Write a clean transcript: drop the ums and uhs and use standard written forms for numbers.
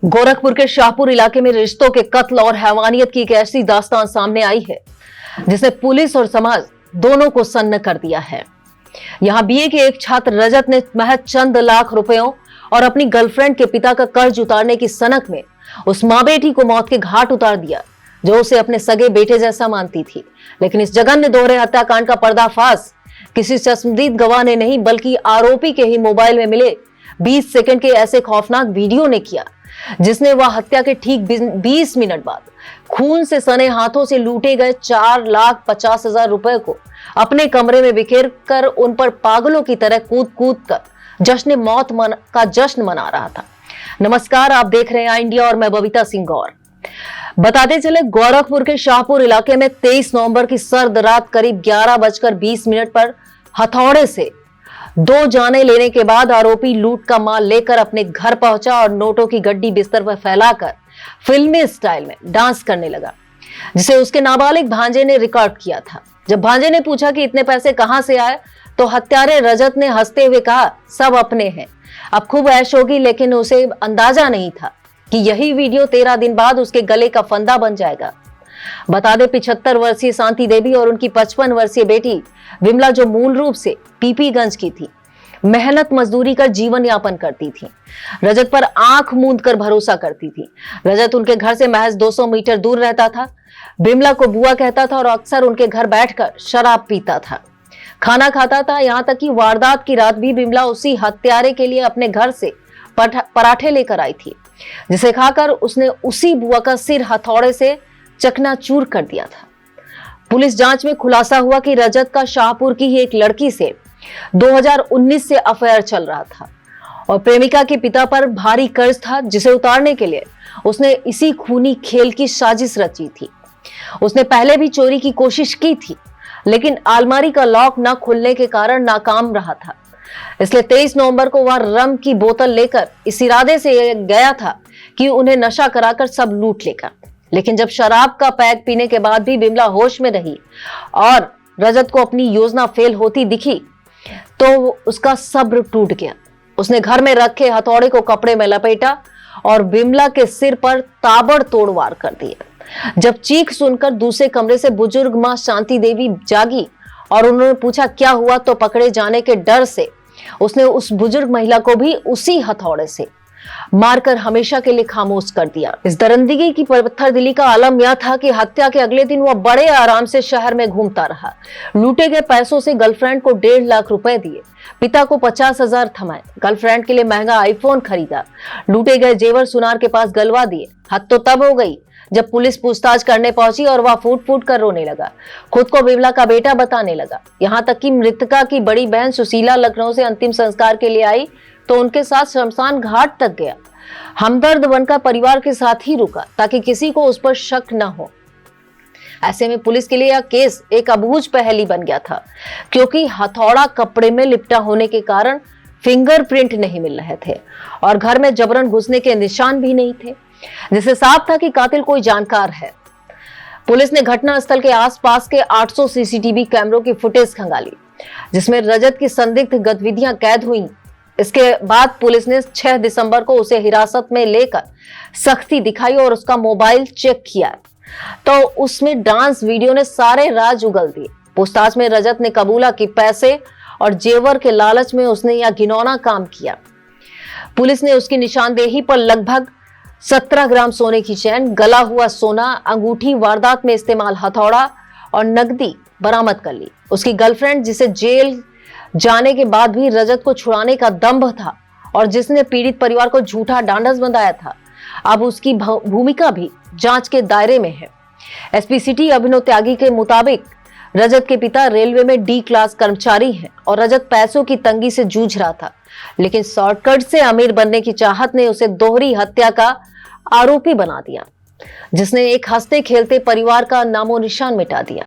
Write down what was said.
गोरखपुर के शाहपुर इलाके में रिश्तों के कत्ल और हैवानियत की एक ऐसी दास्तान सामने आई है जिसने पुलिस और समाज दोनों को सन्न कर दिया है। यहां बीए के एक छात्र रजत ने महज चंद लाख रुपयों और अपनी गर्लफ्रेंड के पिता का कर्ज उतारने की सनक में उस मां बेटी को मौत के घाट उतार दिया जो उसे अपने सगे बेटे जैसा मानती थी। लेकिन इस जघन्य दोहरे हत्याकांड का पर्दाफाश किसी चश्मदीद गवाह ने नहीं बल्कि आरोपी के ही मोबाइल में मिले 20 सेकंड के ऐसे खौफनाक वीडियो ने किया जिसने वह हत्या के ठीक 20 मिनट बाद खून से सने हाथों से लूटे गए 4,50,000 रुपए को अपने कमरे में बिखेर कर उन पर पागलों की तरह कूद कूद कर जश्न मौत का जश्न मना रहा था। नमस्कार, आप देख रहे हैं इंडिया और मैं बबीता सिंह गौर। बताते चले, गोरखपुर के शाहपुर इलाके में 23 नवंबर की सर्द रात करीब 11:20 पर हथौड़े से 2 जाने लेने के बाद आरोपी लूट का माल लेकर अपने घर पहुंचा और नोटों की गड्डी बिस्तर पर फैलाकर फिल्मी स्टाइल में डांस करने लगा, जिसे उसके नाबालिग भांजे ने रिकॉर्ड किया था। जब भांजे ने पूछा कि इतने पैसे कहां से आए तो हत्यारे रजत ने हंसते हुए कहा, सब अपने हैं, अब खूब ऐश होगी। लेकिन उसे अंदाजा नहीं था कि यही वीडियो 13 दिन बाद उसके गले का फंदा बन जाएगा। बता दे, 75 वर्षीय शांति देवी और उनकी 55 वर्षीय बेटी विमला, जो मूल रूप से पीपीगंज की थी, मेहनत मजदूरी कर जीवन यापन करती थी, रजत पर आंख मूंद कर भरोसा करती थी। रजत उनके घर से महज 200 मीटर दूर रहता था। विमला को बुआ कहता था और अक्सर उनके घर बैठकर शराब पीता था, खाना खाता था। यहां तक कि वारदात की रात भी विमला उसी हत्यारे के लिए अपने घर से पराठे लेकर आई थी, जिसे खाकर उसने उसी बुआ का सिर हथौड़े से चकनाचूर कर दिया था। पुलिस जांच में खुलासा हुआ कि रजत का शाहपुर की ही एक लड़की से 2019 से अफेयर चल रहा था और प्रेमिका के पिता पर भारी कर्ज था जिसे उतारने के लिए उसने इसी खूनी खेल की साजिश रची थी। उसने पहले भी चोरी की कोशिश की थी, लेकिन अलमारी का लॉक न खुलने के कारण नाकाम रहा था। इसलिए 23 नवंबर को वह रम की बोतल लेकर इस इरादे से गया था कि उन्हें नशा कराकर सब लूट लेगा। लेकिन जब शराब का पैक पीने के बाद भी विमला होश में रही और रजत को अपनी योजना फेल होती दिखी तो उसका सब्र टूट गया। उसने घर में रखे हथौड़े को कपड़े में लपेटा और विमला के सिर पर ताबड़तोड़ वार कर दिया। जब चीख सुनकर दूसरे कमरे से बुजुर्ग मां शांति देवी जागी और उन्होंने पूछा क्या हुआ, तो पकड़े जाने के डर से उसने उस बुजुर्ग महिला को भी उसी हथौड़े से मारकर हमेशा के लिए खामोश कर दिया। इस दरिंदगी की पत्थरदिली का आलम यह था कि हत्या के अगले दिन वह बड़े आराम से शहर में घूमता रहा। लूटे गए पैसों से गर्लफ्रेंड को 1.5 लाख रुपए दिए, पिता को 50,000 थमाए, गर्लफ्रेंड के लिए महंगा आईफोन खरीदा, लूटे गए जेवर सुनार के पास गलवा दिए। हद तो तब हो गई जब पुलिस पूछताछ करने पहुंची और वह फूट फूट कर रोने लगा, खुद को विमला का बेटा बताने लगा। यहाँ तक कि मृतका की बड़ी बहन सुशीला लखनऊ से अंतिम संस्कार के लिए आई तो उनके साथ शमशान घाट तक गया। हमदर्द बनकर परिवार के साथ ही रुका ताकि किसी को उस पर शक न हो। ऐसे में पुलिस के लिए यह केस एक अबूझ पहेली बन गया था, क्योंकि हथौड़ा कपड़े में लिपटा होने के कारण फिंगरप्रिंट नहीं मिल रहे थे और घर में जबरन घुसने के निशान भी नहीं थे, जिससे साफ था कि कातिल कोई जानकार है। पुलिस ने घटनास्थल के आसपास के 800 सीसीटीवी कैमरों की फुटेज खंगाली, जिसमें रजत की संदिग्ध गतिविधियां कैद हुई। इसके बाद पुलिस ने 6 दिसंबर को उसे हिरासत में लेकर सख्ती दिखाई और उसका मोबाइल चेक किया तो उसमें डांस वीडियो ने सारे राज उगल दिए। पूछताछ में रजत ने कबूला कि पैसे और जेवर के लालच में उसने यह घिनौना काम किया। पुलिस ने उसकी निशानदेही पर लगभग 17 ग्राम सोने की चैन, गला हुआ सोना, अंगूठी, वारदात में इस्तेमाल हथौड़ा और नकदी बरामद कर ली। उसकी गर्लफ्रेंड, जिसे जेल जाने के बाद भी रजत को छुड़ाने का दंभ था और जिसने पीड़ित परिवार को झूठा डांडस बंधाया था, अब उसकी भूमिका भी जांच के दायरे में है। एसपी सिटी अभिनव त्यागी के मुताबिक रजत के पिता रेलवे में डी क्लास कर्मचारी हैं और रजत पैसों की तंगी से जूझ रहा था, लेकिन शॉर्टकट से अमीर बनने की चाहत ने उसे दोहरी हत्या का आरोपी बना दिया, जिसने एक हंसते खेलते परिवार का नामो निशान मिटा दिया।